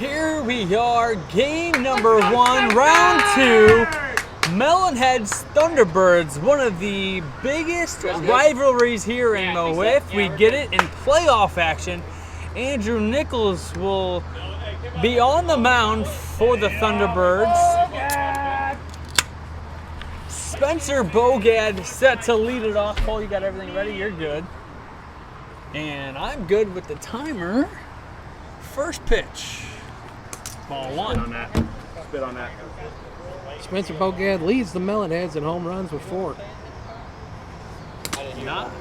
Here we are, game number 1, round 2. Melonheads Thunderbirds, one of the biggest rivalries here in MO WIFF. We get it in playoff action. Andrew Nichols will be on the mound for the Thunderbirds. Spencer Bogad set to lead it off. Paul, you got everything ready? You're good. And I'm good with the timer. First pitch. Ball 1. Spit on that. Spit on that. Spencer Bogad leads the Melonheads in home runs with 4.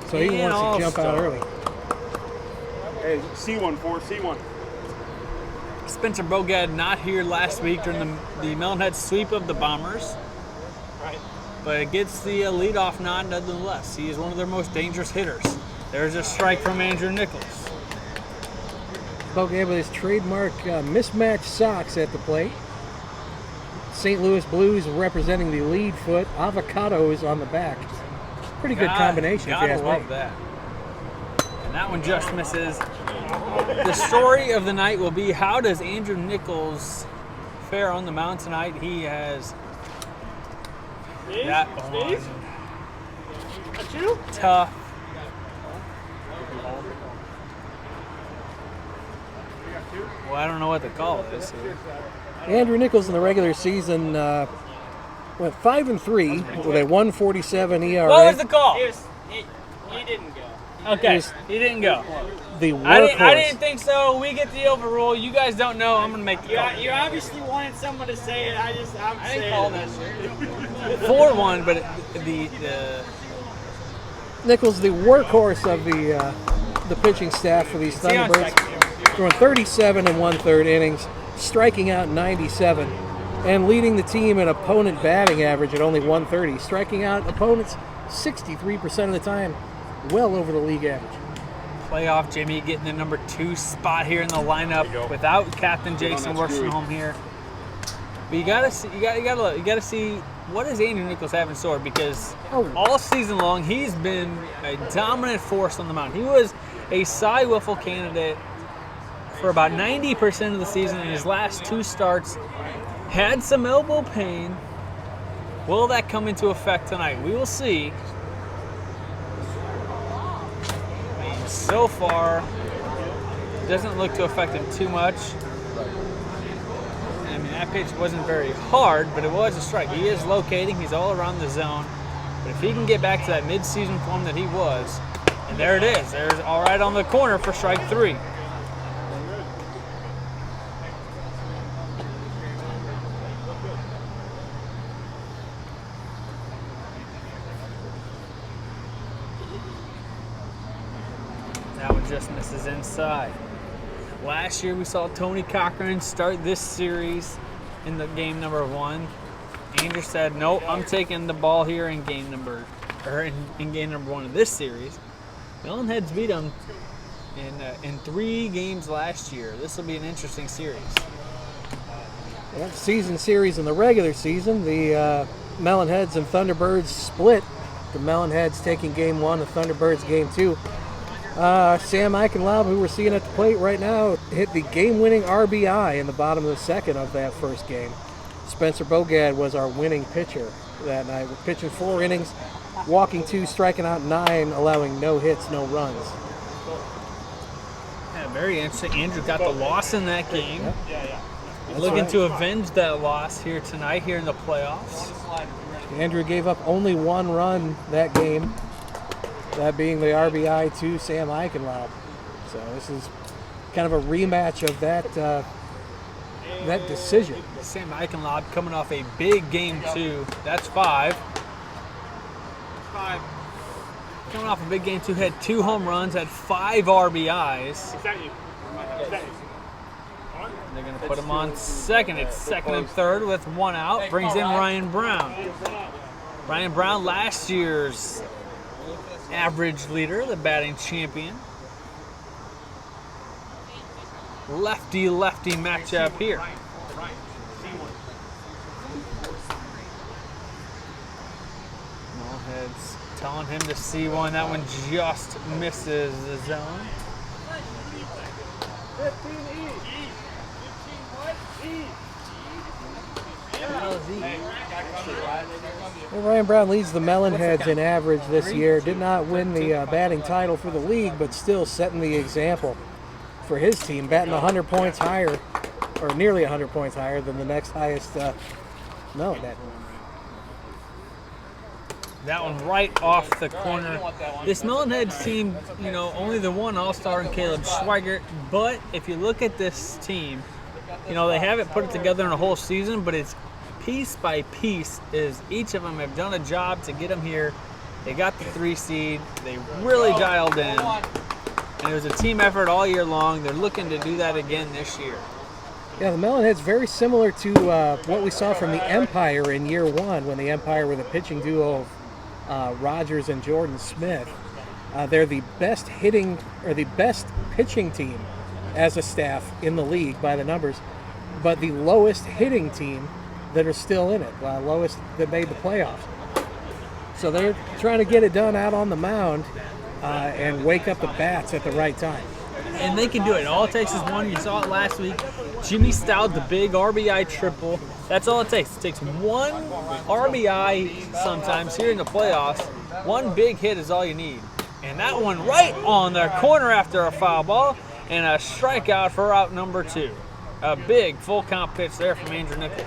So he wants to jump out early. Hey, C1, 4, C1. Spencer Bogad not here last week during the Melonheads sweep of the Bombers. But it gets the leadoff nod nonetheless. He is one of their most dangerous hitters. There's a strike from Andrew Nichols. Bogad with his trademark mismatched socks at the plate. St. Louis Blues representing the lead foot. Avocados on the back. Pretty good combination. Gotta love that. And that one just misses. The story of the night will be, how does Andrew Nichols fare on the mound tonight? He has that one tough. Well, I don't know what to call this. Andrew Nichols in the regular season went 5-3 with a 1.47 ERA. What was the call? He didn't go. Okay, he didn't go. The workhorse. I didn't think so. We get the overrule. You guys don't know. I'm gonna make the call. You obviously wanted someone to say it. I didn't call that shit. 4-1, but the Nichols, the workhorse of the pitching staff for these Thunderbirds, throwing 37 1/3 innings, striking out 97, and leading the team in opponent batting average at only 130, striking out opponents 63% of the time, well over the league average. playoff Jimmy getting the number 2 spot here in the lineup without Captain Jason Worsham home here. But you gotta see what does Andrew Nichols have in store, because all season long he's been a dominant force on the mound. He was a Cy Wiffle candidate for about 90% of the season. In his last 2 starts, had some elbow pain. Will that come into effect tonight? We will see. And so far, doesn't look to affect him too much. I mean, that pitch wasn't very hard, but it was a strike. He is locating. He's all around the zone. But if he can get back to that mid-season form that he was, and there it is. There's all right on the corner for strike 3. That one just misses inside. Last year we saw Tony Cochran start this series in the game number 1. Andrew said, "Nope, I'm taking the ball here in game number 1 of this series." Melonheads beat them in 3 games last year. This will be an interesting series. Well, season series in the regular season, the Melonheads and Thunderbirds split. The Melonheads taking game 1, the Thunderbirds game 2. Sam Eichenlaub, who we're seeing at the plate right now, hit the game-winning RBI in the bottom of the 2nd of that first game. Spencer Bogad was our winning pitcher that night, pitching 4 innings, walking 2, striking out 9, allowing no hits, no runs. Yeah, very interesting. Andrew got the loss in that game. Yeah. Looking to avenge that loss here tonight, here in the playoffs. Andrew gave up only 1 run that game, that being the RBI to Sam Eichenlaub. So this is kind of a rematch of that decision. Sam Eichenlaub coming off a big game 2. That's 5. Coming off a big game 2, had 2 home runs, had 5 RBIs. They're going to put him on second. It's 2nd and 3rd with 1 out. Brings in Ryan Brown. Ryan Brown, last year's average leader, the batting champion. Lefty-lefty matchup here. Melonheads telling him to see one. That one just misses the zone. Well, Ryan Brown leads the Melonheads in average this year. Did not win the batting title for the league, but still setting the example for his team, batting 100 points higher, or nearly 100 points higher than the next highest Melonhead. That one right off the corner. This Melonheads team, you know, only the one All-Star in Caleb Schweigert, but if you look at this team, you know, they haven't put it together in a whole season, but it's piece by piece, is each of them have done a job to get them here. They got the 3 seed. They really dialed in. And it was a team effort all year long. They're looking to do that again this year. Yeah, the Melonheads very similar to what we saw from the Empire in year 1, when the Empire were the pitching duo of Rogers and Jordan Smith. They're the best hitting, or the best pitching team as a staff in the league by the numbers, but the lowest hitting team that are still in it, lowest that made the playoffs. So they're trying to get it done out on the mound and wake up the bats at the right time. And they can do it. All it takes is one. You saw it last week. Jimmy Stout, the big RBI triple. That's all it takes. It takes one RBI sometimes here in the playoffs. One big hit is all you need. And that one right on the corner after a foul ball and a strikeout for out number 2. A big full count pitch there from Andrew Nichols.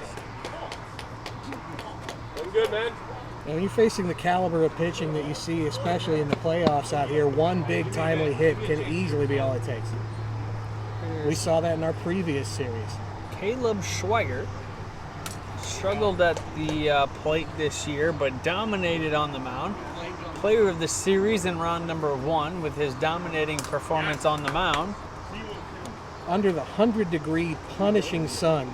Doing good, man. And when you're facing the caliber of pitching that you see, especially in the playoffs out here, one big timely hit can easily be all it takes. We saw that in our previous series. Caleb Schweigert struggled at the plate this year, but dominated on the mound. Player of the series in round number 1 with his dominating performance on the mound. Under the 100-degree punishing sun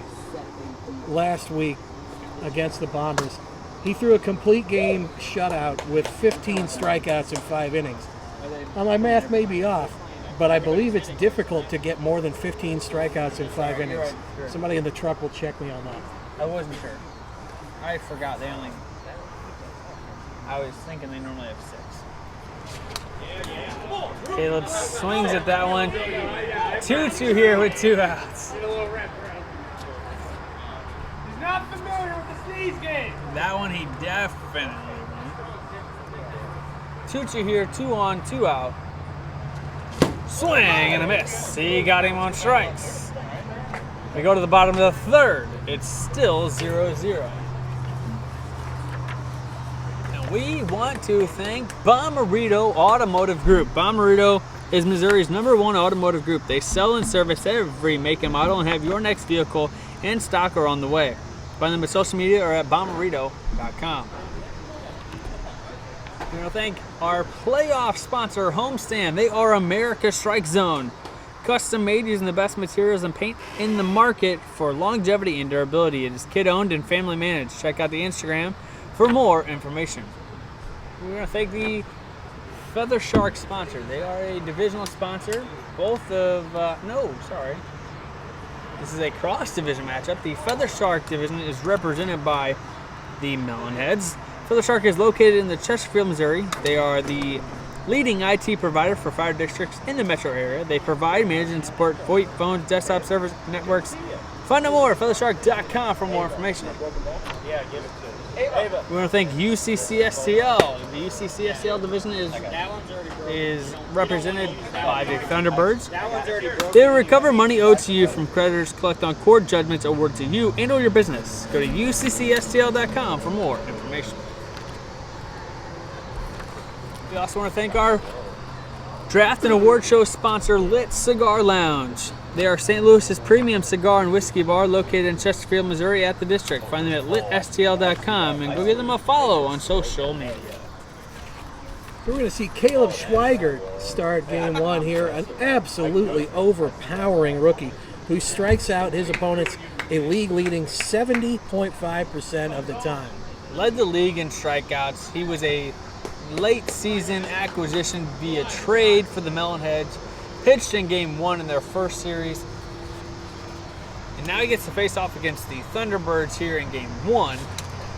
last week against the Bombers, he threw a complete game shutout with 15 strikeouts in 5 innings. Now, my math may be off, but I believe it's difficult to get more than 15 strikeouts in 5 innings. Right, sure. Somebody in the truck will check me on that. I wasn't sure. I forgot they only. I was thinking they normally have 6. Caleb swings at that one. 2-2 here with 2 outs. He's not familiar with the sneeze game. That one he definitely won. 2-2 here, 2 on, 2 out. Swing and a miss. He got him on strikes. We go to the bottom of the 3rd. It's still 0-0. And we want to thank Bommarito Automotive Group. Bommarito is Missouri's #1 automotive group. They sell and service every make and model and have your next vehicle in stock or on the way. Find them at social media or at bommarito.com. We want to thank our playoff sponsor, HomeStand. They are America's Strike Zone. Custom made using the best materials and paint in the market for longevity and durability. It is kid-owned and family managed. Check out the Instagram for more information. We want to thank the Feather Shark sponsor. They are a divisional sponsor. Both of, this is a cross-division matchup. The Feather Shark division is represented by the Melonheads. Feather Shark is located in the Chesterfield, Missouri. They are the leading IT provider for fire districts in the metro area. They provide, manage, and support VoIP phones, desktop servers, networks. Find out more at feathershark.com for more information. Yeah, give it to We want to thank UCCSTL. The UCCSTL division is represented by the Thunderbirds. They will recover money owed to you from creditors, collect on court judgments awarded to you and or your business. Go to UCCSTL.com for more information. We also want to thank our draft and award show sponsor, Lit Cigar Lounge. They are St. Louis's premium cigar and whiskey bar located in Chesterfield, Missouri at the district. Find them at litstl.com and go give them a follow on social media. We're going to see Caleb Schweigert start game 1 here, an absolutely overpowering rookie who strikes out his opponents a league-leading 70.5% of the time. Led the league in strikeouts. He was a late season acquisition via trade for the Melonheads. Pitched in game 1 in their first series. And now he gets to face off against the Thunderbirds here in game 1.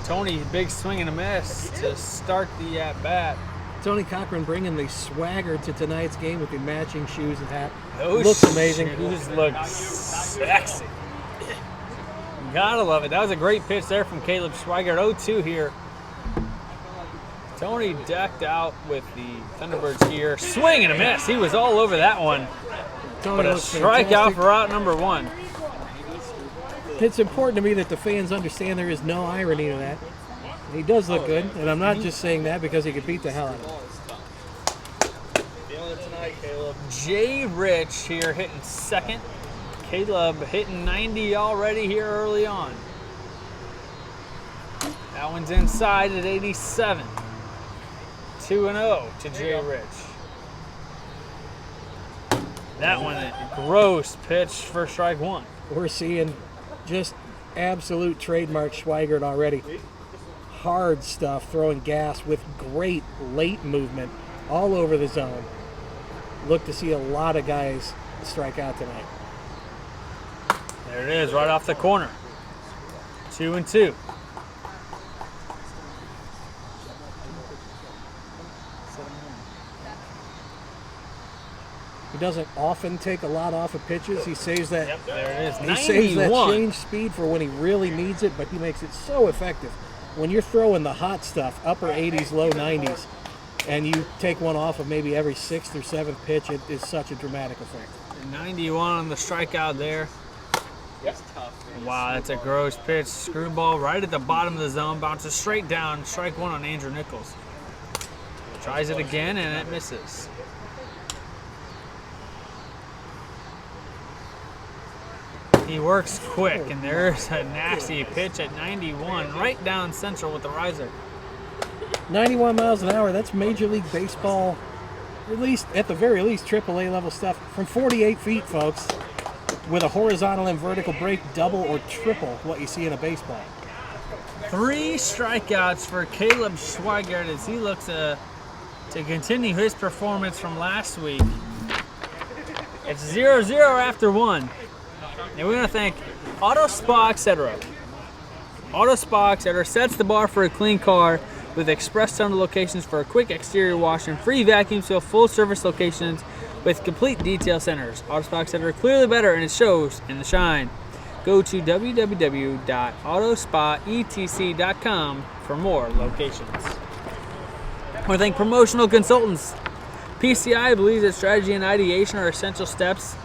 Tony, big swing and a miss to start the at-bat. Tony Cochran bringing the swagger to tonight's game with the matching shoes and hat. Those looks amazing. Shoes look sexy. Gotta love it. That was a great pitch there from Caleb Schweigert. 0-2 here. Tony decked out with the Thunderbirds here. Swing and a miss. He was all over that one. But a strikeout for out number 1. It's important to me that the fans understand there is no irony to that. He does look good, and I'm not just saying that because he could beat the hell out of him. Feeling it tonight, Caleb. Jay Rich here hitting second. Caleb hitting 90 already here early on. That one's inside at 87. 2-0 to Jay Rich. That one, a gross pitch for strike 1. We're seeing just absolute trademark Schweigert already. Hard stuff, throwing gas with great late movement all over the zone. Look to see a lot of guys strike out tonight. There it is, right off the corner. 2-2. He doesn't often take a lot off of pitches. He saves that. Yep, there it is. He 91. saves that change speed for when he really needs it, but he makes it so effective. When you're throwing the hot stuff, upper 80s, low 90s, and you take one off of maybe every 6th or 7th pitch, it is such a dramatic effect. 91 on the strikeout there. Wow, that's a gross pitch. Screwball right at the bottom of the zone, bounces straight down. Strike 1 on Andrew Nichols. Tries it again, and it misses. He works quick, and there's a nasty pitch at 91, right down central with the riser. 91 miles an hour, that's Major League Baseball, at the very least, AAA level stuff. From 48 feet, folks, with a horizontal and vertical break, double or triple what you see in a baseball. 3 strikeouts for Caleb Schweigert as he looks to continue his performance from last week. It's 0-0 after 1. And we're going to thank Auto Spa, etc. Auto Spa, etc. sets the bar for a clean car with express tunnel locations for a quick exterior wash and free vacuum seal, full service locations with complete detail centers. Auto Spa, etc. clearly better, and it shows in the shine. Go to www.autospaetc.com for more locations. I want to thank Promotional Consultants. PCI believes that strategy and ideation are essential steps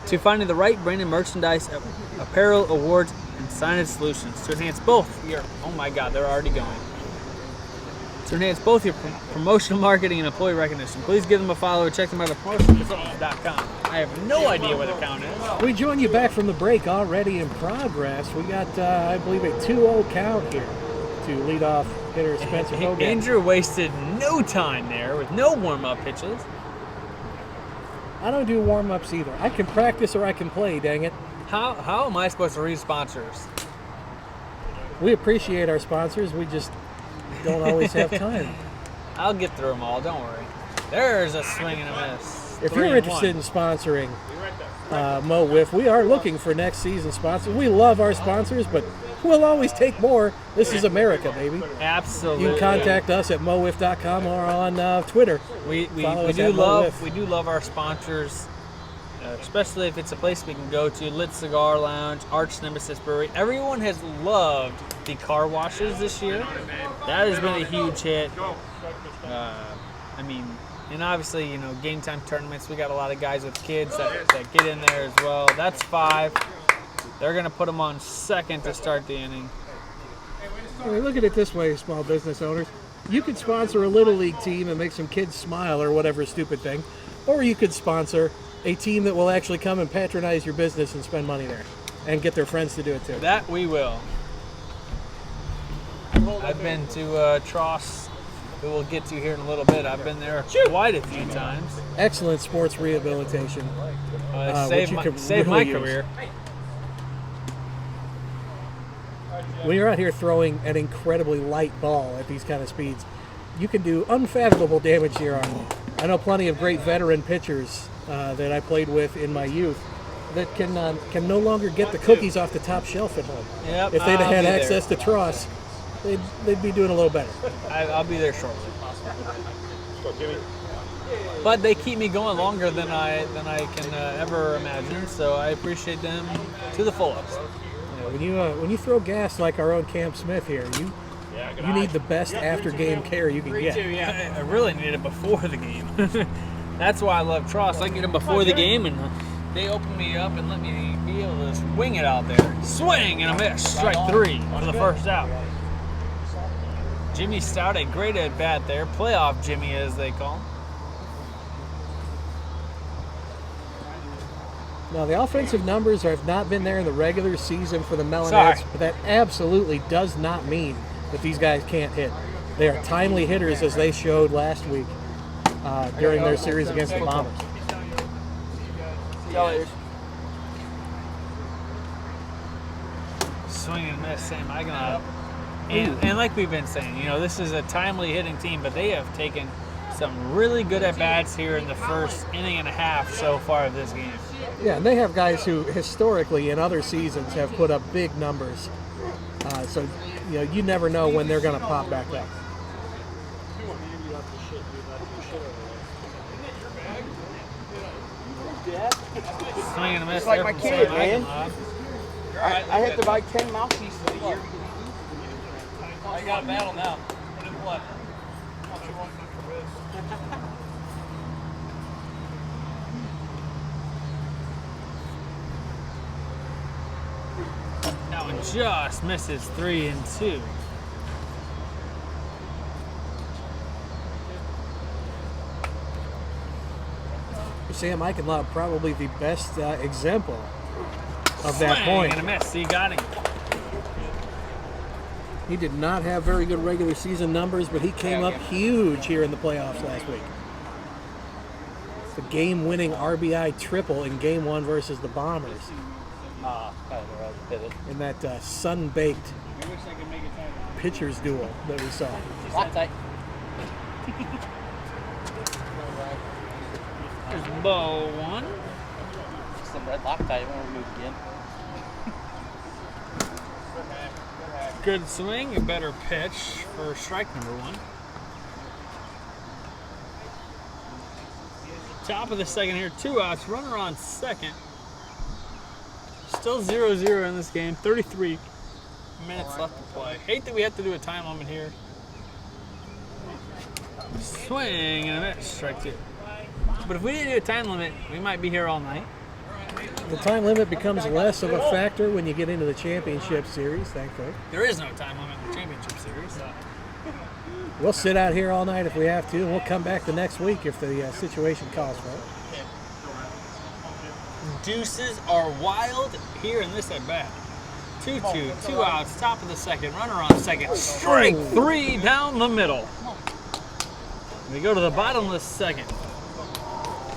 to finding the right brand and merchandise, apparel, awards, and signage solutions to enhance both your, oh my God, they're already going. To enhance both your promotional marketing and employee recognition. Please give them a follow or check them out at promotionalconsultants.com. I have no idea where the count is. We join you back from the break, already in progress. We got, I believe, a 2-0 count here to lead off hitter Spencer Hogan. Andrew wasted no time there with no warm-up pitches. I don't do warm-ups either. I can practice or I can play, dang it. How am I supposed to read sponsors? We appreciate our sponsors. We just don't always have time. I'll get through them all, don't worry. There's a swing and a miss. If you're interested in sponsoring Mo WIFF, we are looking for next season sponsors. We love our sponsors, but we'll always take more. This is America, baby. Absolutely. You can contact us at mowiff.com or on Twitter. We do love our sponsors, especially if it's a place we can go to. Lit Cigar Lounge, Arch Nemesis Brewery. Everyone has loved the car washes this year. That has been a huge hit. I mean, and obviously, you know, game time tournaments. We got a lot of guys with kids that get in there as well. That's 5. They're going to put them on second to start the inning. I mean, look at it this way, small business owners. You could sponsor a Little League team and make some kids smile or whatever stupid thing. Or you could sponsor a team that will actually come and patronize your business and spend money there. And get their friends to do it too. That we will. I've been to TROSS, who we'll get to here in a little bit. I've been there quite a few times. Excellent sports rehabilitation. Saved my career. When you're out here throwing an incredibly light ball at these kind of speeds, you can do unfathomable damage to your arm. I know plenty of great veteran pitchers that I played with in my youth that can no longer get the cookies off the top shelf at home. Yep, if they'd have had access to TROSS, they'd be doing a little better. I'll be there shortly. But they keep me going longer than I can ever imagine, so I appreciate them to the fullest. When you throw gas like our own Cam Smith here, you need the best after-game care you can get. Too, yeah. I really need it before the game. That's why I love TROSS. I get them before the game, and they open me up and let me be able to swing it out there. Swing and a miss. Strike 3 for the first out. Jimmy Stout, a great at-bat there. Playoff Jimmy, as they call him. Now, the offensive numbers have not been there in the regular season for the Melonheads, but that absolutely does not mean that these guys can't hit. They are timely hitters, as they showed last week during their series against the Bombers. Swing and miss, Sam Aguilar. And like we've been saying, this is a timely hitting team, but they have taken some really good at-bats here in the first inning and a half so far of this game. Yeah, and they have guys who historically in other seasons have put up big numbers. So, you never know when they're going to pop back up. Swing and a miss. It's like my kid, man. I hit to buy 10 mouthpieces a year. I got a battle now. What? That one just misses 3 and 2. Sam Eichenlaub, probably the best example of that Swing point. and a miss. He got him. He did not have very good regular season numbers, but he came up huge here in the playoffs last week. The game-winning RBI triple in Game 1 versus the Bombers. In that sun-baked pitcher's duel that we saw. There's ball 1. Some red Loctite won't remove again. Good swing, a better pitch for strike number 1. Top of the second here, 2 outs, runner on second. Still 0-0 in this game, 33 minutes left to play. Hate that we have to do a time limit here. Swing and a miss, strike 2. But if we didn't do a time limit, we might be here all night. The time limit becomes less of a factor when you get into the championship series, thankfully. There is no time limit in the championship series. We'll sit out here all night if we have to, and we'll come back the next week if the situation calls for it. Deuces are wild here in this at-bat. 2-2, 2 outs, top of the second, runner on second, strike 3 down the middle. We go to the bottomless second.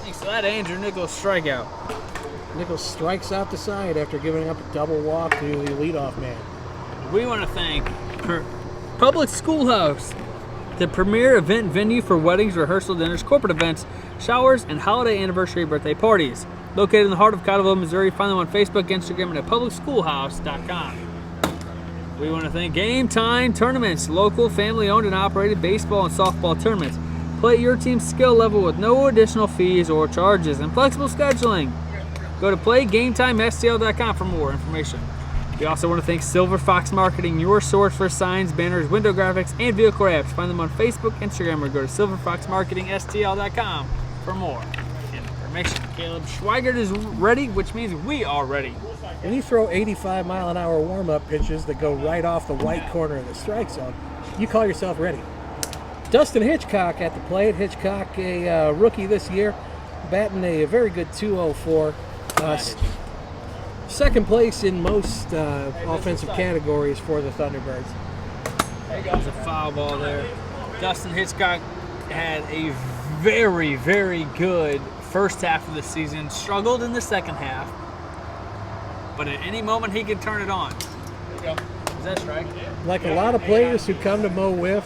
Thanks to that Andrew Nichols strikeout. Nichols strikes out the side after giving up a double walk to the leadoff man. We want to thank Public Schoolhouse, the premier event venue for weddings, rehearsal dinners, corporate events, showers, and holiday anniversary birthday parties. Located in the heart of Cottleville, Missouri. Find them on Facebook, Instagram, and at publicschoolhouse.com. We want to thank Game Time Tournaments, local family-owned and operated baseball and softball tournaments. Play at your team's skill level with no additional fees or charges and flexible scheduling. Go to playgametimestl.com for more information. We also want to thank Silver Fox Marketing, your source for signs, banners, window graphics, and vehicle wraps. Find them on Facebook, Instagram, or go to silverfoxmarketingstl.com for more information. Caleb Schweigert is ready, which means we are ready. When you throw 85-mile-an-hour warm-up pitches that go right off the white corner of the strike zone, you call yourself ready. Dustin Hitchcock at the plate. Hitchcock, a rookie this year, batting a very good .204. Second place in most offensive categories for the Thunderbirds. There's a foul ball there. Dustin Hitchcock had a very, very good first half of the season. Struggled in the second half. But at any moment, he could turn it on. Is that right? Like a lot of players who come to Mo Wiff,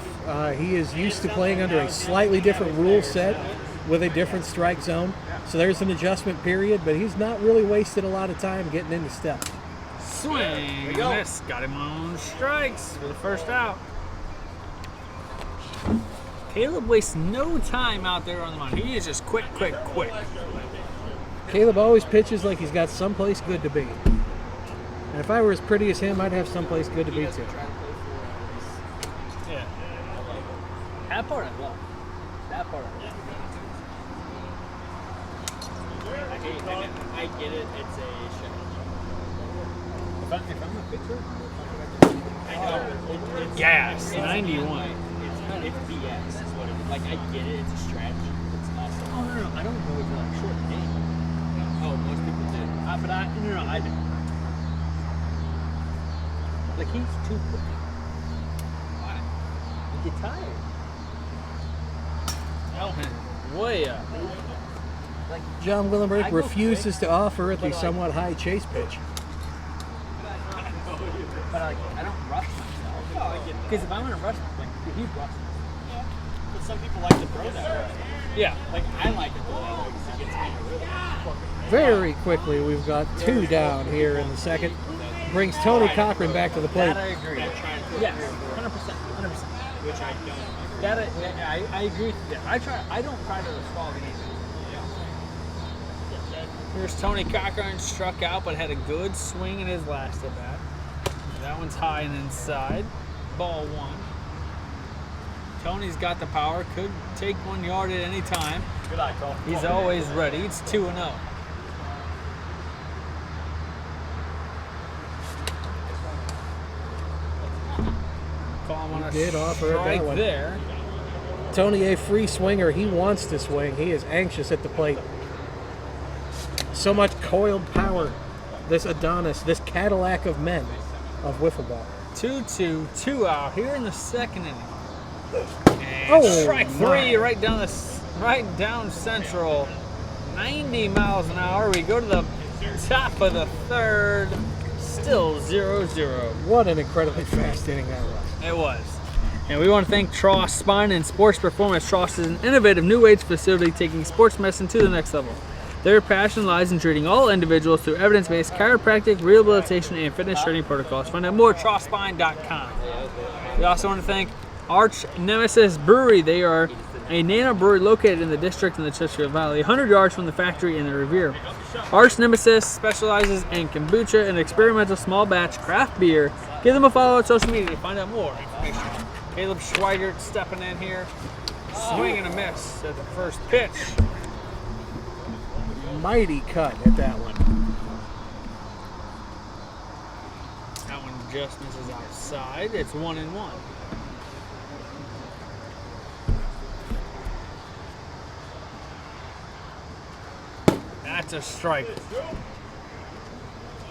he is used to playing under a slightly different rule set with a different strike zone. So there's an adjustment period, but he's not really wasted a lot of time getting into step. Swing, miss, got him on strikes for the first out. Caleb wastes no time out there on the mound. He is just quick. Caleb always pitches like he's got someplace good to be. And if I were as pretty as him, I'd have someplace good to be too. Yeah. That part I love. That part I love. I get it. It's a show. If I'm a picture, I know. It's gas, it's 91. It's BS. Is what it is. Like, I get it. It's a strategy. It's awesome. Oh, no, I don't go to like short game. Oh, most people do. But I don't. Like, he's too quick. Why? You get tired. Elton, way up. Like, John I Willenberg go refuses to offer the but, somewhat high chase pitch. but like, I don't rush myself. Because if I'm going to rush, like, if he rushes. But some people like to throw that way. Yeah. Like, I like to throw that way because it gets me in a rhythm. Very quickly, we've got 2 down here in the second. Brings Tony Cochran back to the plate. That I agree. Yes, 100%. 100%. Which I don't. That I agree with you. I don't try to stall the game. Here's Tony Cochran, struck out but had a good swing in his last at bat. That one's high and inside. Ball 1. Tony's got the power, could take 1 yard at any time. Good eye, Cole. He's always ready. It's 2-0. Call him on a Did offer it strike that one. there. Tony, a free swinger. He wants to swing. He is anxious at the plate. So much coiled power. This Adonis, this Cadillac of men of wiffle ball. 2-2, 2 out here in the second inning. And Oh, strike 3 my. right down central. 90 miles an hour. We go to the top of the third. Still 0-0. What an incredibly fast inning that was. It was. And we want to thank TROSS Spine and Sports Performance. TROSS is an innovative new age facility taking sports medicine to the next level. Their passion lies in treating all individuals through evidence-based chiropractic, rehabilitation, and fitness training protocols. Find out more at TROSSspine.com. We also want to thank Arch Nemesis Brewery. They are a nano brewery located in the district in the Chesterfield Valley, 100 yards from the factory in the Revere. Arch Nemesis specializes in kombucha and experimental small batch craft beer. Give them a follow on social media to find out more information. Caleb Schweigert stepping in here, swing and a miss at the first pitch. Mighty cut at that one. That one just misses outside. It's 1-1. That's a strike.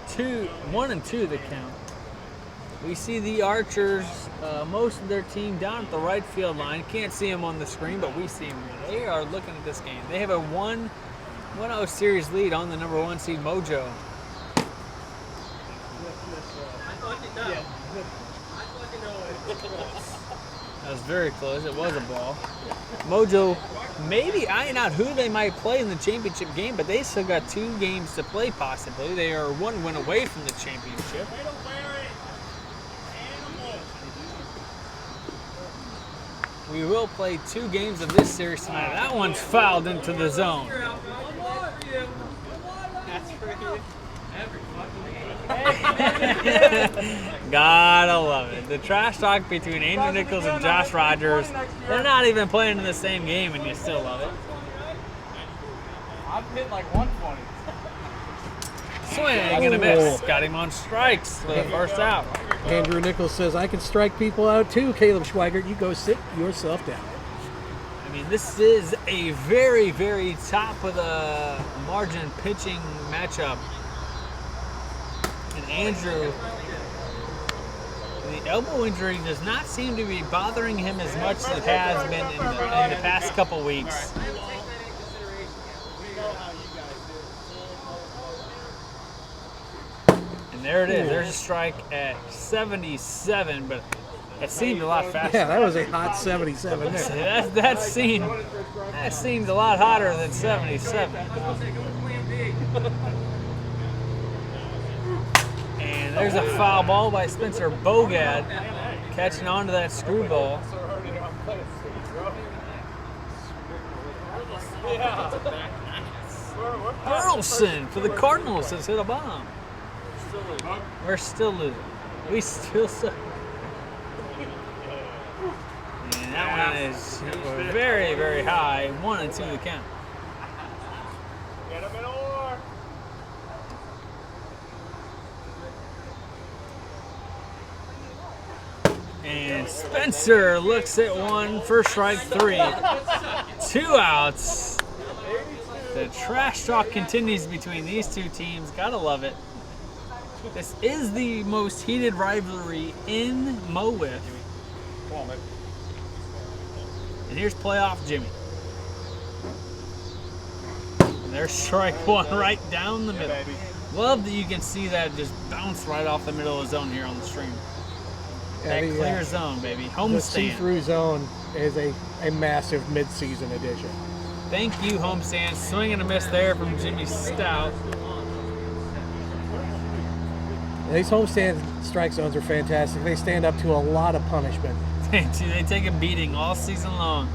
1-2 the count. We see the Archers, most of their team down at the right field line. Can't see them on the screen, but we see them. They are looking at this game. They have a 1-0 series lead on the number 1 seed Mojo. That was very close. It was a ball. Mojo maybe eyeing out who they might play in the championship game, but they still got 2 games to play possibly. They are 1 win away from the championship. We will play 2 games of this series tonight. That one's fouled into the zone. Gotta love it. The trash talk between Andrew Nichols and Josh Rogers. They're not even playing in the same game and you still love it. I've hit like 120. Swing and a miss. Got him on strikes for the first out. Andrew Nichols says, I can strike people out too, Caleb Schweigert. You go sit yourself down. I mean, this is a very, very top of the margin pitching matchup. And Andrew, the elbow injury does not seem to be bothering him as much as it has been in the past couple weeks. And there it is. There's a strike at 77, but it seemed a lot faster. Yeah, that was a hot 77 there. That seemed a lot hotter than 77. And there's a foul ball by Spencer Bogad, catching on to that screwball. Burleson for the Cardinals has hit a bomb. We're still losing. We still suck. And that one is very, very high. 1 and 2 the count. Get him in ore. And Spencer looks at one for strike 3. 2 outs. The trash talk continues between these two teams. Gotta love it. This is the most heated rivalry in Mo WIFF. And here's playoff Jimmy. And there's strike 1 right down the middle. Love that you can see that just bounce right off the middle of the zone here on the stream. That clear zone, baby. HomeStand. The see-through zone is a massive mid-season addition. Thank you, HomeStand. Swing and a miss there from Jimmy Stout. These HomeStand strike zones are fantastic. They stand up to a lot of punishment. They take a beating all season long.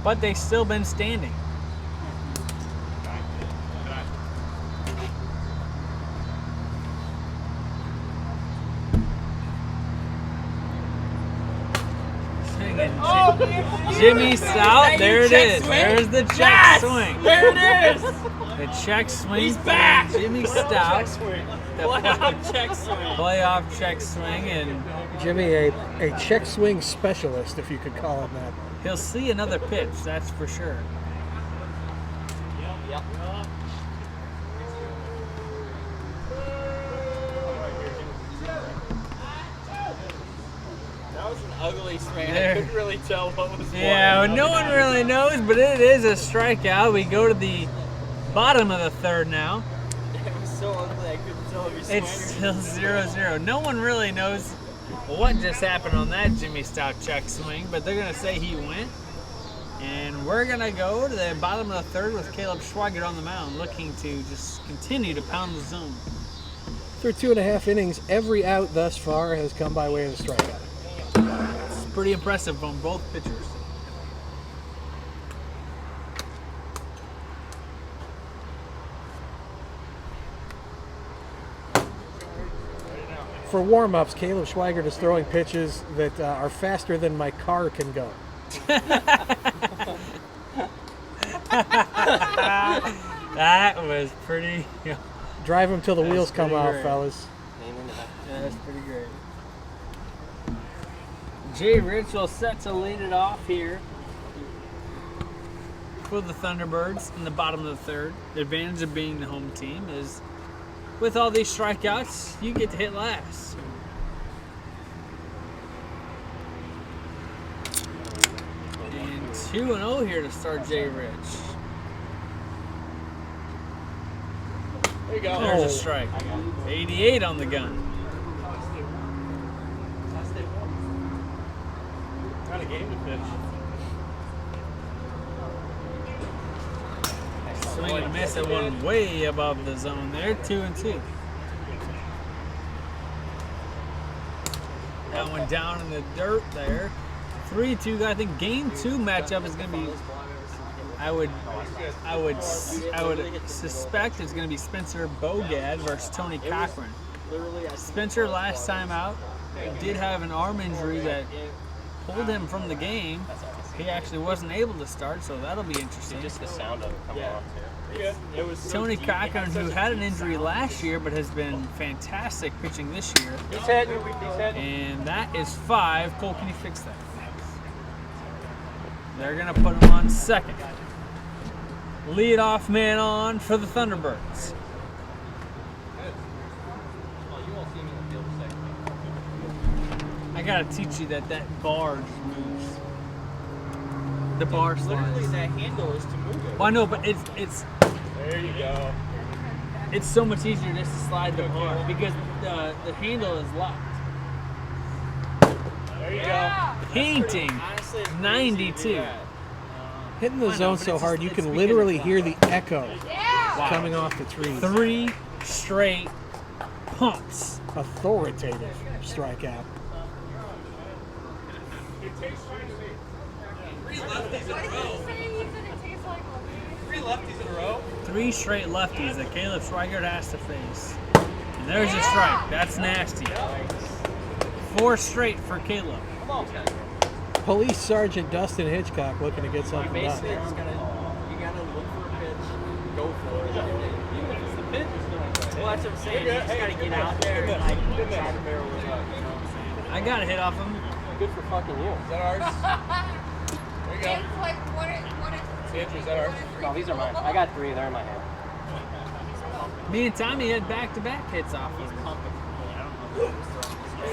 But they've still been standing. Jimmy Stout, there it is. There's the check swing. There it is. The check swing. He's back. Jimmy Stout. The playoff check swing. Playoff check swing, and Jimmy, a check swing specialist, if you could call him that. he'll see another pitch, that's for sure. Yep. That was an ugly swing. I couldn't really tell what was going Yeah, on. no one really knows, but it is a strikeout. We go to the bottom of the third now. It was so ugly I couldn't tell if he swung It's still 0-0. No one really knows what just happened on that Jimmy Stout check swing, but they're going to say he went. And we're going to go to the bottom of the third with Caleb Schweigert on the mound, looking to just continue to pound the zone. Through 2.5 innings, every out thus far has come by way of the strikeout. It's pretty impressive from both pitchers. For warm-ups, Caleb Schweigert is throwing pitches that are faster than my car can go. That was pretty. Drive him till the wheels come pretty off, great. fellas. Yeah, that's pretty great. Jay Rich will set to lead it off here for the Thunderbirds in the bottom of the third. The advantage of being the home team is with all these strikeouts, you get to hit last. And 2-0 here to start Jay Rich. There you go. There's a strike. 88 on the gun. Not a game to pitch. Swing and a miss at one way above the zone there. 2-2. That one down in the dirt there. 3-2. I think game 2 matchup is going to be. I would suspect it's going to be Spencer Bogad versus Tony Cochran. Spencer last time out did have an arm injury that pulled him from the game. He actually wasn't able to start, so that'll be interesting. Just the sound of it coming off too. It was so Tony deep. Cochran, who had an injury last year but has been fantastic pitching this year. He's hitting. He's hitting. And that is 5. Cole, can you fix that? They're going to put him on second. Leadoff man on for the Thunderbirds. I gotta teach you that bar just moves. The bar Literally, slides. that handle is to move it. Well, I know, but it's There you go. it's so much easier just to slide the bar because the handle is locked. There you go. Painting Honestly, it's crazy to do 92. that. Hitting the I know, zone but so it's hard just- you it's can because literally it's hear the echo Wow. coming off the trees. 3 straight pumps. Authoritative strikeout. Three straight lefties that Caleb Schweigert has to face. And there's a strike. That's nasty. 4 straight for Caleb. Police Sergeant Dustin Hitchcock looking to get something done. Basically, you gotta look for a pitch, go for it. Even if it's the pitch, well, that's what I'm saying. You just gotta get out there and like try to barrel it up. You know what I'm saying? I got a hit off him. Good for fucking you. Is that ours? There you go. Andrew, is that ours? No, these are mine. I got 3. They're in my hand. Me and Tommy had back-to-back hits off him.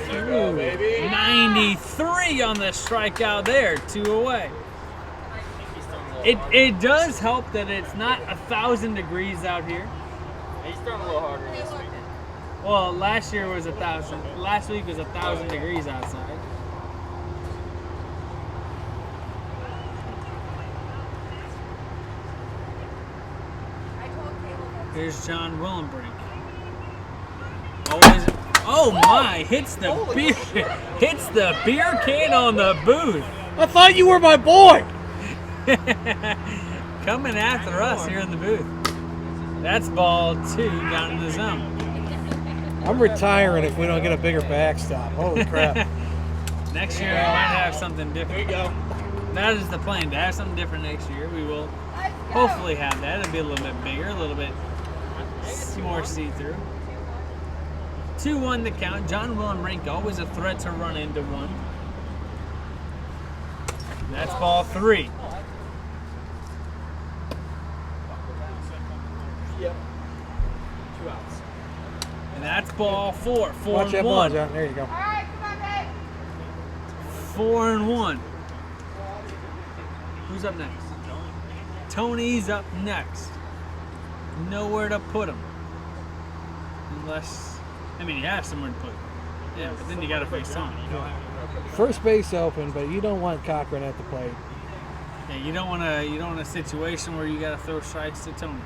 There you go, baby. 93 on the strikeout there, 2 away. It does help that it's not 1,000 degrees out here. He's throwing a little harder this week. Well, last year was 1,000. Last week was 1,000 degrees outside. Here's John Willenbrink. Always, oh my! Hits the beer can on the booth. I thought you were my boy. Coming after us here in the booth. That's ball 2 down in the zone. I'm retiring if we don't get a bigger backstop. Holy crap. Next year we might have something different. There you go. That is the plan, to have something different next year. We will hopefully have that. It'll be a little bit bigger, a little bit more see-through. 2-1 the count. John Willenbrink always a threat to run into one. That's ball 3. Yep. 2 outs. And that's ball 4. 4 Watch and that ball, 1. John. There you go. 4 and 1. Who's up next? Tony's up next. Nowhere to put him. Unless, I mean, you have somewhere to put him. Yeah, but then you got to face Tony. First base open, but you don't want Cochran at the plate. Yeah, you don't want a situation where you got to throw strikes to Tony.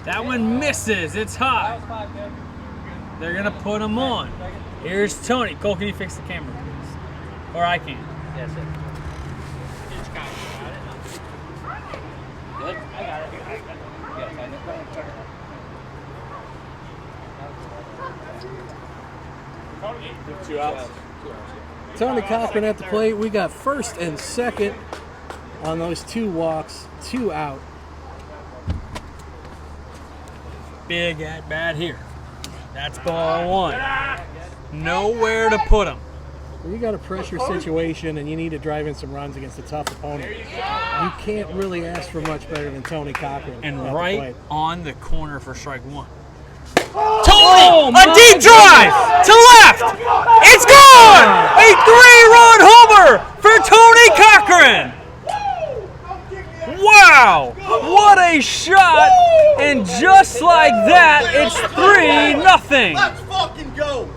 That one misses. It's high. They're gonna put him on. Here's Tony. Cole, can you fix the camera, please? Or I can. Yes, sir. Good. I got it. Two outs. Tony Cochran at the plate. We got first and second on those 2 walks, 2 out. Big at bat here. That's ball 1. Nowhere to put him. You got a pressure situation and you need to drive in some runs against a tough opponent. You can't really ask for much better than Tony Cochran. And at the right plate. on the corner for strike 1. Oh, Tony, a deep drive to left. It's gone. A 3-run homer for Tony Cochran. Wow, what a shot. And just like that, it's 3-0. Let's fucking go.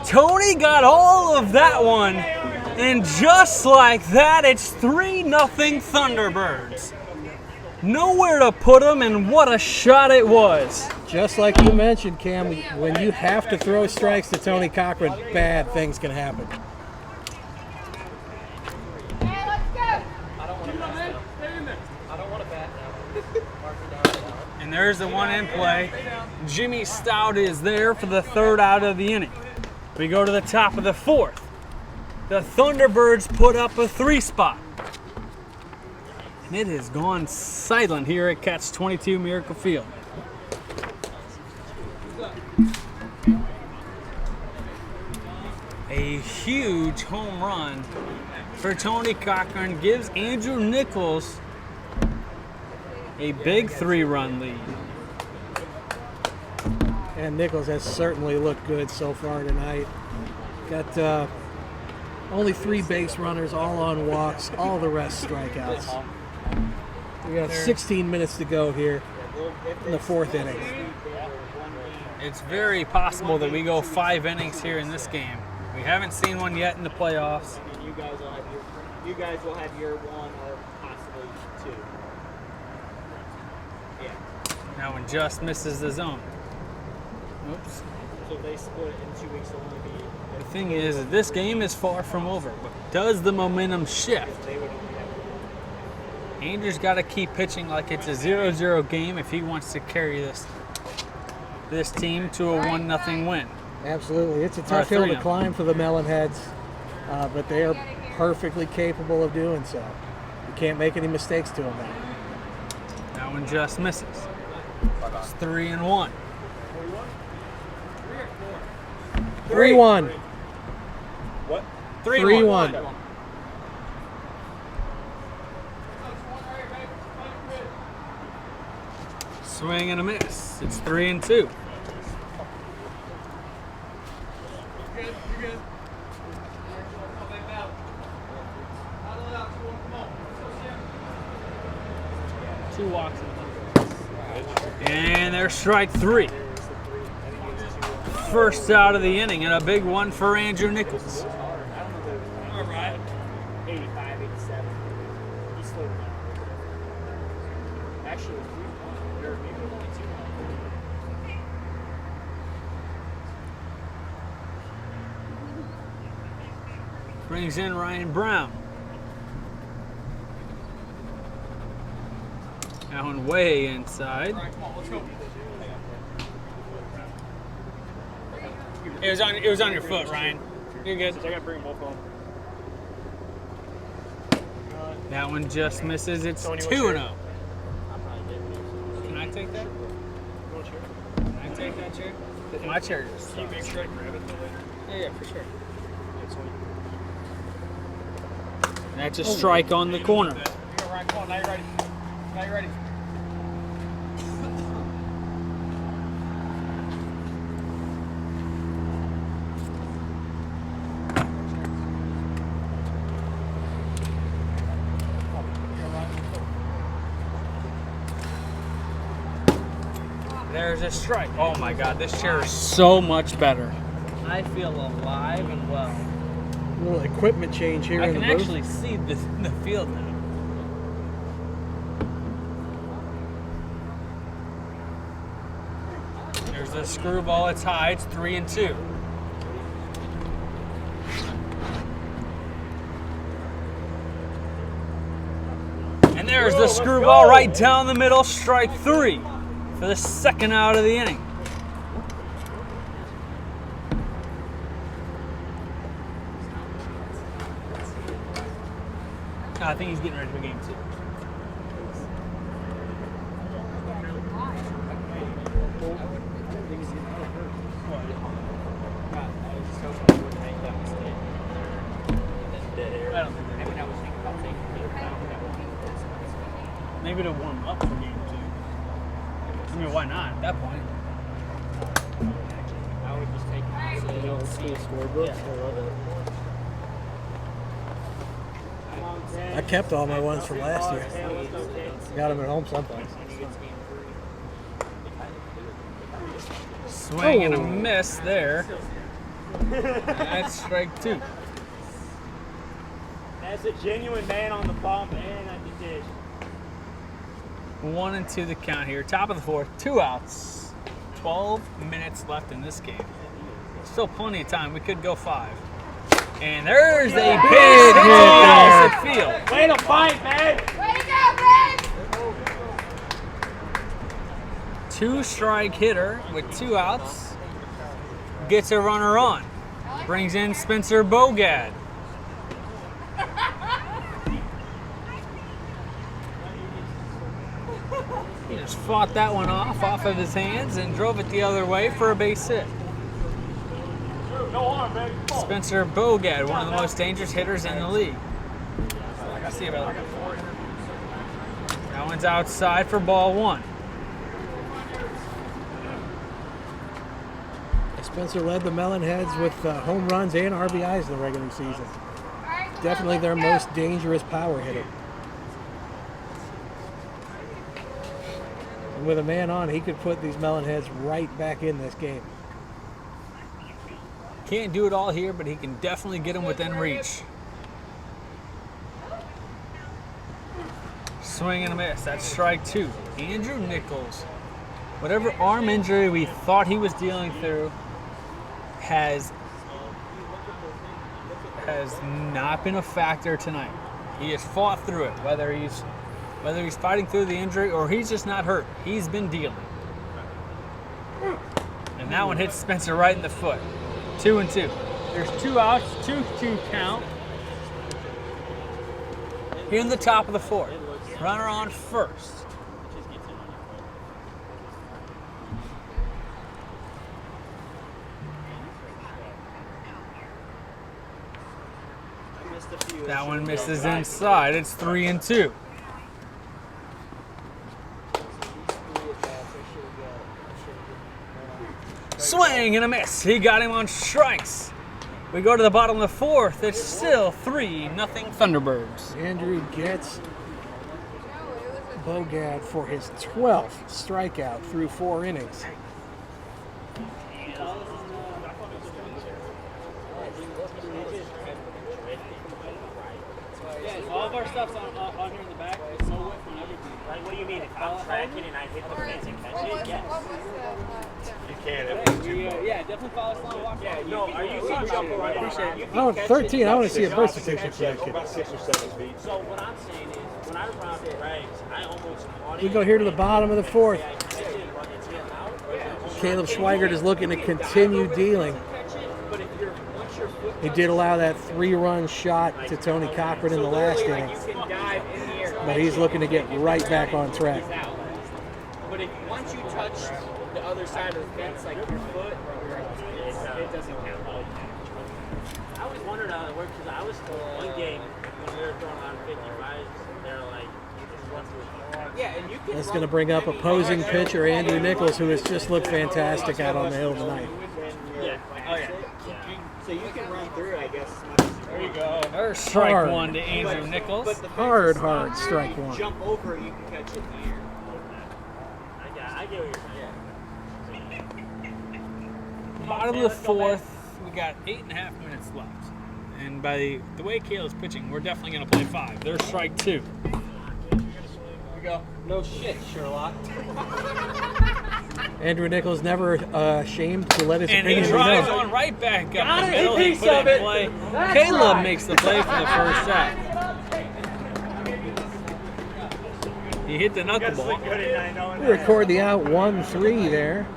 Tony got all of that one, and just like that, it's 3-0 Thunderbirds. Nowhere to put them, and what a shot it was. Just like you mentioned, Cam, when you have to throw strikes to Tony Cochran, bad things can happen. And there's the one in play. Jimmy Stout is there for the 3rd out of the inning. We go to the top of the 4th. The Thunderbirds put up a 3 spot. And it has gone silent here at Catch 22 Miracle Field. A huge home run for Tony Cochran gives Andrew Nichols a big 3-run lead. And Nichols has certainly looked good so far tonight. Got only 3 base runners, all on walks, all the rest strikeouts. We got 16 minutes to go here in the 4th inning. It's very possible that we go 5 innings here in this game. We haven't seen one yet in the playoffs. And you guys will have your 1 or possibly 2. Yeah. That one just misses the zone. Oops. So if they split it in 2 weeks, it'll only be. The thing is, this game is far from over, but does the momentum shift? They would only have. Andrew's got to keep pitching like it's a 0-0 game if he wants to carry this team to a 1-0 win. Absolutely. It's a tough hill to 3-0. climb for the Melonheads, but they are perfectly capable of doing so. You can't make any mistakes to them now. That one just misses. It's 3-1. 3-1. What? 3-1. Swing and a miss. It's 3-2. Two walks. And there's strike 3. First out of the inning, and a big one for Andrew Nichols. All right. 85, 87. He slowed down. Actually, or maybe only 2. Brings in Ryan Brown. That one way inside. It was on your foot, Ryan. You're good. I gotta bring them both on. That one just misses. It's Tony, 2-0. what's Can I take that? You want a chair? Can I take that chair? My chair just Can you make sure I grab it though later? Yeah, for sure. Yeah, Tony. That's a strike on the corner. Here you go, Ryan. Come on, now you're ready. Now you're ready. There's a strike. Oh my God, this chair is so much better. I feel alive and well. A little equipment change here I in the can booth. actually see the field now. There's the screwball. It's high. It's 3-2. And there's the screwball right down the middle. Strike 3 for the second out of the inning. I think he's getting ready for game 2. Maybe to warm up for game 2. I mean, why not at that point? I would just take the old school scorebook. I love it. I kept all my ones from last year. Got them at home someplace. Swing and a miss there. That's strike 2. That's a genuine man on the bump and at the dish. 1-2 the count here. Top of the 4th, 2 outs. 12 minutes left in this game. Still plenty of time. We could go 5. And there's a big hit to opposite field. Way to fight, man! Way to go, Ben! 2-strike hitter with 2 outs. Gets a runner on. Brings in Spencer Bogad. He just fought that one off of his hands and drove it the other way for a base hit. No harm, baby. Spencer Bogad, one of the most dangerous hitters in the league. I see about it. That one's outside for ball 1. Spencer led the Melonheads with home runs and RBIs in the regular season. Definitely their most dangerous power hitter. And with a man on, he could put these Melonheads right back in this game. Can't do it all here, but he can definitely get them within reach. Swing and a miss. That's strike 2. Andrew Nichols, whatever arm injury we thought he was dealing through, has not been a factor tonight. He has fought through it, whether he's Whether he's fighting through the injury or he's just not hurt, he's been dealing. And that one hits Spencer right in the foot. 2-2. There's 2 outs, 2-2 count. Here in the top of the 4th. Runner on first. That one misses inside. It's 3-2. Swing and a miss. He got him on strikes. We go to the bottom of the 4th. It's still 3-0 Thunderbirds. Andrew gets Bogad for his 12th strikeout through 4 innings. All of our stuff's on here in the back. It's MO WIFF on everything. Like, what do you mean? If I'm tracking and I hit the fence and catch it? Yes. You can. Yeah, definitely follow us along. Walk. Yeah, no, are you seeing jump around? Appreciate it. Oh, 13. I want to see a birth certificate for that kid. About 6 or 7 feet. So what I'm saying is, when I round the rags, I almost caught it. We go here to the bottom of the 4th. Caleb Schweigert is looking to continue dealing. He did allow that 3-run shot to Tony Cochran in the last inning, but he's looking to get right back on track. But if once you touch the other side of the fence, like your foot, it doesn't count. I always wondered how it worked because I was one game when we were throwing on 55s, they're like, you just run through. Yeah, and you can. That's going to bring up opposing pitcher Andrew Nichols, who has just looked fantastic out on the hill tonight. Yeah. Oh yeah. So you can run through, I guess. There you go. There's strike Hard. 1 to Andrew Nichols. But the Hard strike 1. jump over, you can catch it in the air. I get what you're saying. Bottom of the 4th, we got 8.5 minutes left. And by the way Caleb's pitching, we're definitely going to play 5. There's strike 2. Here we go. No shit, Sherlock. Andrew Nichols never ashamed to let his And he opinion be drives known. on right back up Got the it, middle. a He piece put it of in it. play. That's Caleb right. makes the play for the first out. He hit the knuckleball. We record the out 1-3 there.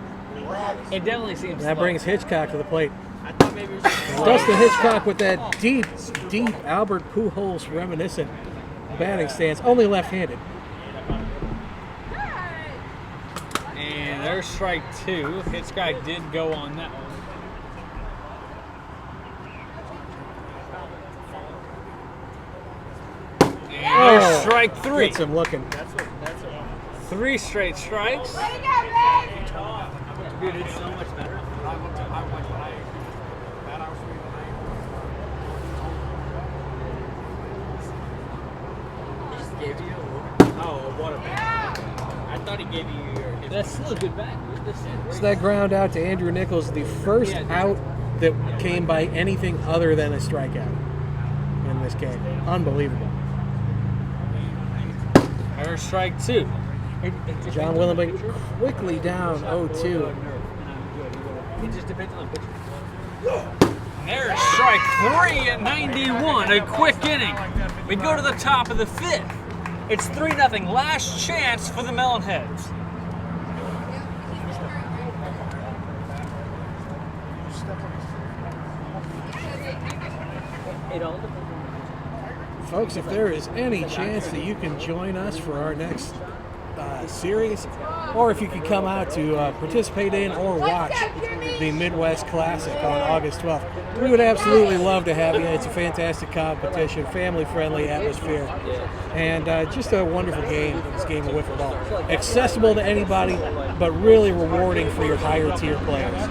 It definitely seems That slow. brings Hitchcock to the plate. I thought maybe it was Dustin Hitchcock with that deep Albert Pujols reminiscent batting stance, only left-handed. And there's strike 2. Hitchcock did go on that one. And there's strike 3. Gets him looking. 3 straight strikes. Dude, it's so much better. He just gave you what a bat. I thought he gave you your. That's still a good bat. So that ground out to Andrew Nichols, the first out that came by anything other than a strikeout in this game. Unbelievable. There's strike 2. John Willenbeck quickly down 0-2. It just depends on the pitcher. There's strike 3 at 91. A quick inning. We go to the top of the 5th. It's 3-0. Last chance for the Melonheads. Folks, if there is any chance that you can join us for our next series, or if you could come out to participate in or watch the Midwest Classic on August 12th, we would absolutely love to have you. It's a fantastic competition, family-friendly atmosphere, and just a wonderful game, this game of wiffle ball. Accessible to anybody, but really rewarding for your higher-tier players.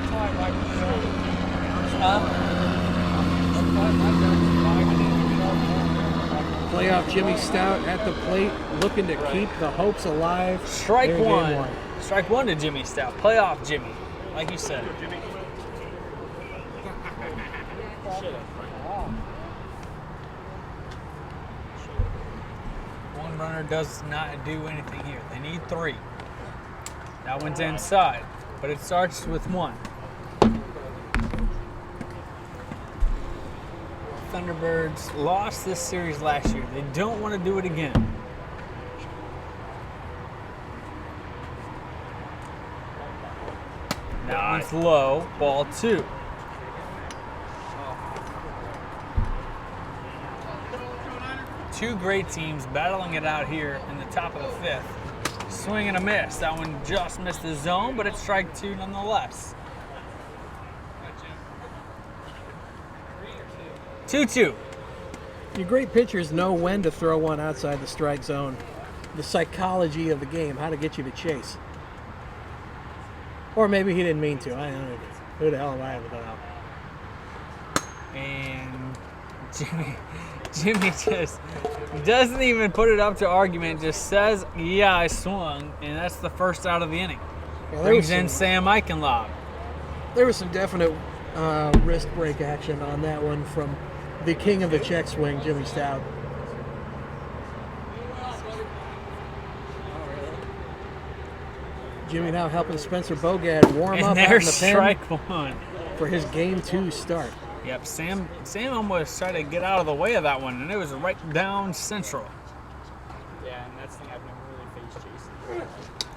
Playoff Jimmy Stout at the plate, looking to keep the hopes alive. Strike There in game 1. Strike 1 to Jimmy Stout. Playoff Jimmy, like you said. One runner does not do anything here. They need 3. That one's inside, but it starts with 1. Thunderbirds lost this series last year. They don't want to do it again. That one's low. Ball 2. Two great teams battling it out here in the top of the 5th. Swing and a miss. That one just missed the zone, but it's strike 2 nonetheless. 2-2. Your great pitchers know when to throw one outside the strike zone. The psychology of the game, how to get you to chase. Or maybe he didn't mean to. I don't know. Who the hell am I to know? And Jimmy just doesn't even put it up to argument, just says, yeah, I swung, and that's the first out of the inning. Yeah, Brings in Sam Eichenlaub. There was some definite wrist break action on that one from the king of the check swing, Jimmy Stout. Jimmy now helping Spencer Bogad warm And up out in there's the pen strike 1. for his Game 2 start. Yep, Sam almost tried to get out of the way of that one, and it was right down central. Yeah, and that's the thing I've never really faced Jason.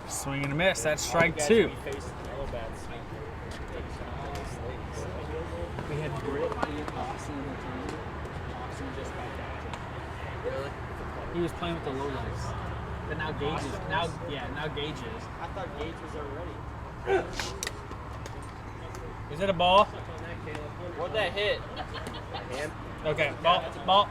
Swing and a miss. That's strike Guys, 2. when he faced Mellow Bats, We had Britt and Austin in the tournament. Austin just got that. Really? He was playing with the low lights. But now Gage is. Now Gage is. I thought Gage was already. Is it a ball? What'd that hit? Okay, ball.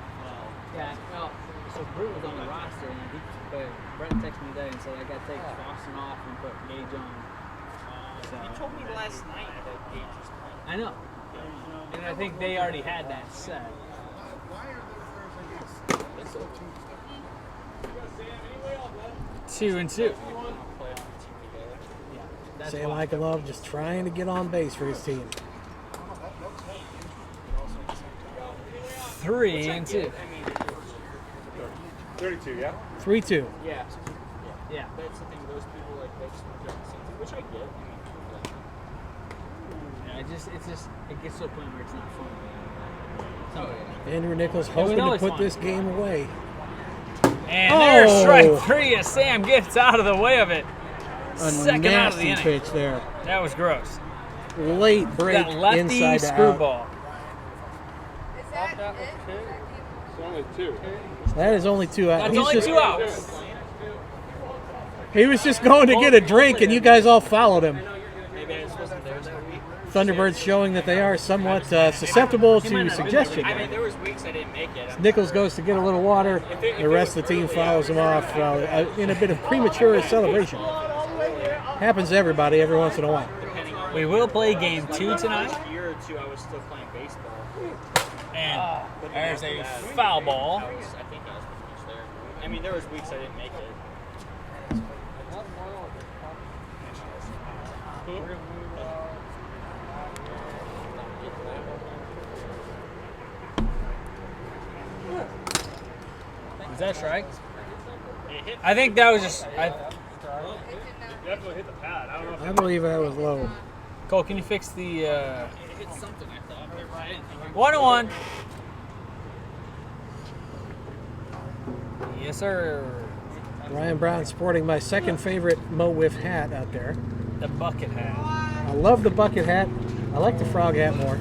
Yeah, well, so Brew was on the roster, and Brett texted me today and said I got to take Austin off and put Gage on. So, You told me last night that Gage was playing. I know. And I think they already had that set. 2-2. Sam Eichenlaub just trying to get on base for his team. 3-2. 32, yeah? 3-2. Yeah. Yeah. That's the thing. Those people like they just want to jump something, which I get. Yeah, it gets to a point where it's not fun. Andrew Nichols we hoping know to it's put fun. this game away. And there's strike Oh. 3 as Sam gets out of the way of it. A Second out of the nasty inning. pitch there. That was gross. Late break That lefty inside to out. screwball. Is that it? It's only 2. That is only 2 outs. That's He's only just- 2 outs. He was just going to get a drink, and you guys all followed him. Maybe I just wasn't there that week. Thunderbirds showing that they are somewhat susceptible to suggestion. I mean, there was weeks I didn't make it. Nichols goes to get a little water. The rest of the team follows him off in a bit of premature celebration. Happens to everybody every once in a while. We will play game 2 tonight. A year or two, I was still playing baseball. And But then there's after a that, foul ball. I think I was pretty much there. I mean, there was weeks I didn't make it. Was that a strike? It hit. I think that was just. Definitely hit the pad. I don't know if I believe that was low. Cole, can you fix the. It hit something, I thought. I didn't think it 1-1. Yes, sir. Ryan Brown sporting my second favorite Mo Wiff hat out there. The bucket hat. I love the bucket hat. I like the frog hat more.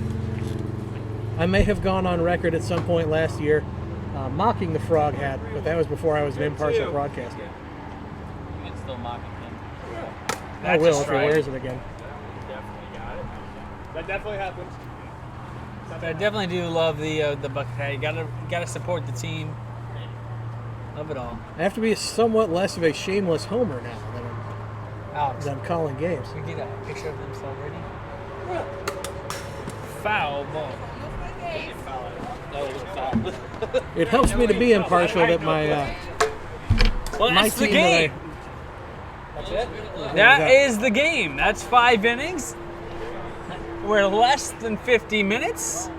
I may have gone on record at some point last year mocking the frog hat, but that was before I was an impartial broadcaster. You can still mock him. I That's will a if he strike. wears it again. definitely got it. that definitely happens. But I definitely do love the bucket hat. You gotta support the team. Love it all. I have to be somewhat less of a shameless homer now Alex, as I'm calling games. we get a picture of them already. Foul ball. It helps me to be impartial that my Well, my that's the team game. That's it? That is the game. That's 5 innings. We're less than 50 minutes.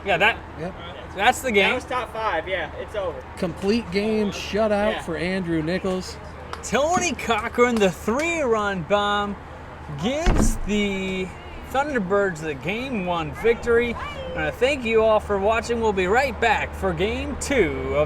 Yeah, Yep. that's the That game. was top 5. Yeah, it's over. Complete game shutout Yeah. for Andrew Nichols. Tony Cochran, the 3-run bomb, gives the Thunderbirds the Game 1 victory. And I thank you all for watching. We'll be right back for Game 2 of the